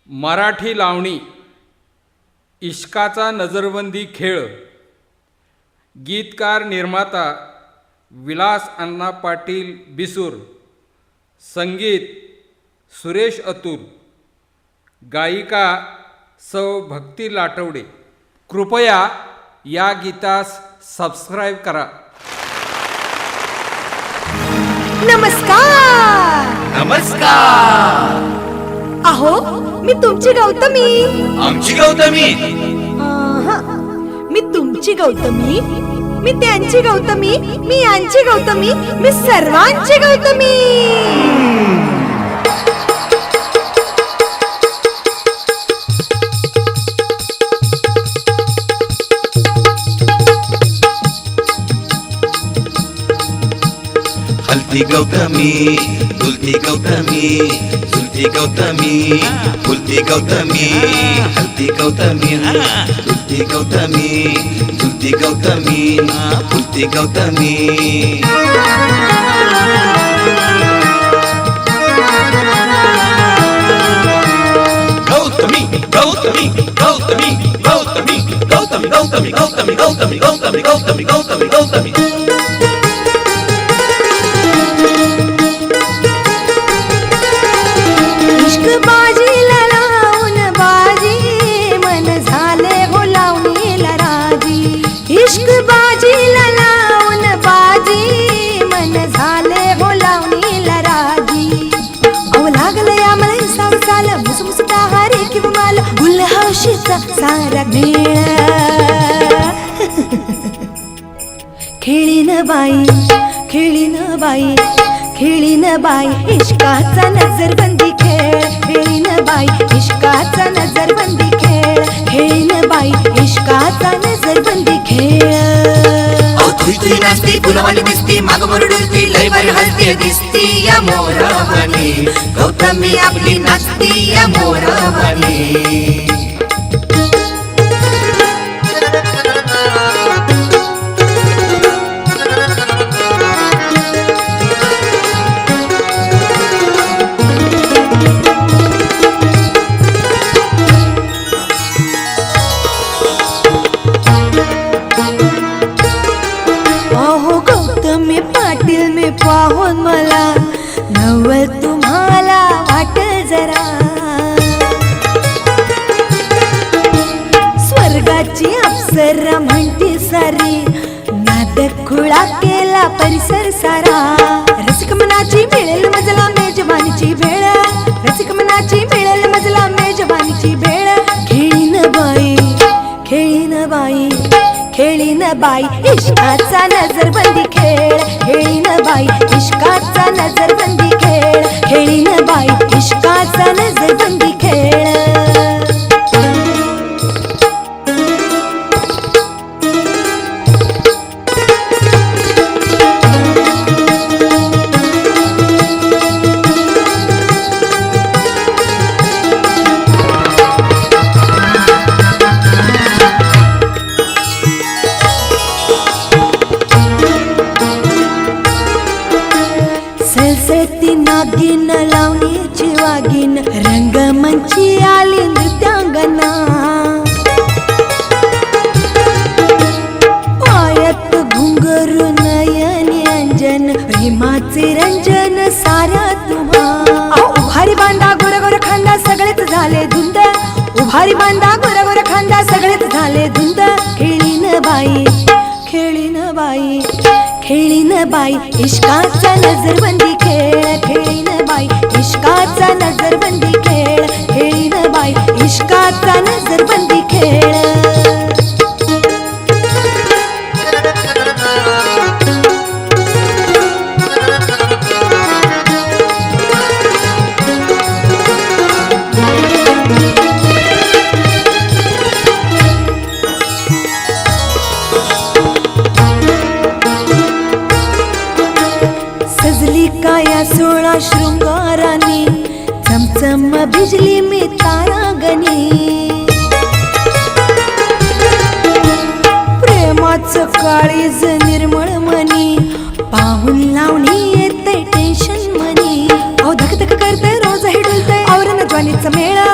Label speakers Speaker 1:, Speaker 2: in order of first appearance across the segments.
Speaker 1: मराठी लावणी इश्काचा नजरबंदी खेळ. गीतकार निर्माता विलास अण्णा पाटील बिसूर. संगीत सुरेश अतुल. गायिका सौ भक्ती लाटवडे. कृपया या गीतास सबस्क्राईब करा.
Speaker 2: नमस्कार.
Speaker 3: नमस्कार.
Speaker 2: अहो मी तुमची गौतमी.
Speaker 3: आमची गौतमी.
Speaker 2: मी तुमची गौतमी, मी त्यांची गौतमी, मी यांची गौतमी, मी सर्वांची गौतमी.
Speaker 3: हलती गौतमी, डुलती गौतमी, झुलती गौतमी, फुलती गौतमी, हलती गौतमी, डुलती गौतमी, झुलती गौतमी, फुलती गौतमी. गौतमी गौतमी गौतमी गौतमी गौतमी गौतमी गौतमी गौतमी गौतमी गौतमी गौतमी गौतमी.
Speaker 2: इश्क बाजीला लावून बाजी मन झाले हो लावणीला राजी. इश्क बाजीला लावून बाजी मन झाले हो लावणीला राजी. अहो लागलं या मला सावसाल मुसमुसता हारे किंवा मला गुलहौशीचा सारा मेळ. खेळीन बाई, खेळीन बाई, खेळीन बाई इश्काचा नजरबंदी खेळ. खेळीन बाई इश्काचा नजरबंदी खेळ. खेळीन बाई इश्काचा नजरबंदी खेळ.
Speaker 4: तुई तुई नाचती फुलवाली दिसती माग मुरडुलती लय भारी हलती दिसती या मोरवानी. गौतमी आपली नाचती या मोरवानी.
Speaker 2: पाहून मला नवल तुम्हाला वाट जरा. स्वर्गाची अप्सरा म्हणती सारी नाद खुळा केला परिसर सारा. रसिक मनाची मिळेल मजला मेजवानीची वेळ. रसिक मनाची मिळेल मजला मेजवानीची वेळ. खेळीन बाई, खेळीन बाई, खेळीन बाई इश्काचा नजरबंदी खेळ. खेळीन बाई इश्काचा नजरबंदी खेळ. खेळीन बाई इश्काचा नजरबंदी खेळ. सलसती नागिन लावणीची वागिन रंगमंची आली नृत्यांगना. पायात घुंगरू नयनी अंजन प्रेमाचे रंजन साऱ्या तुम्हा. उभारी बांधा गोरगोर खांदा सगळेच झाले धुंद. उभारी बांधा गोरगोर खांदा सगळेच झाले धुंद. खेळीन बाई, खेळीन बाई, खेळीन बाई इश्काचा नजरबंदी खेळ. खेळीन बाई इश्काचा नजरबंदी खेळ. खेळीन बाई इश्काचा नजरबंदी खेळ. सजली काया सोळा शृंगारानी चमचम भिजली मी तारागणी. प्रेमाचं काळीज निर्मळ मनी पाहून लावणी येते टेन्शन मनी. अहो धक धक करते रोज हे डुलते औरण ज्वानीचा मेळा.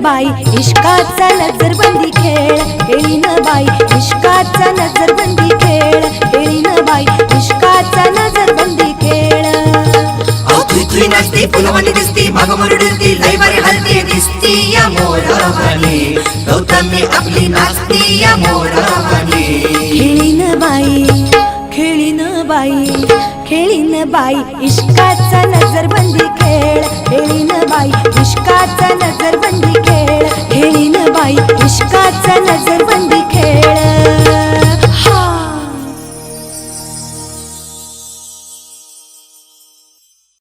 Speaker 2: बाई इश्काचा नजरबंदी खेळ खेळीन बाई इश्काचा नजरबंदी खेळ खेळीन बाई इश्काचा नजरबंदी खेळ
Speaker 4: अहो तुई तुई नाचती फुलवाली दिसती माग मुरडती लय भारी हलती दिसती या मोरावानी गौतमी आपली नाचती या मोरावानी
Speaker 2: खेळीन बाई इश्काचा नजरबंदी खेळ खेळीन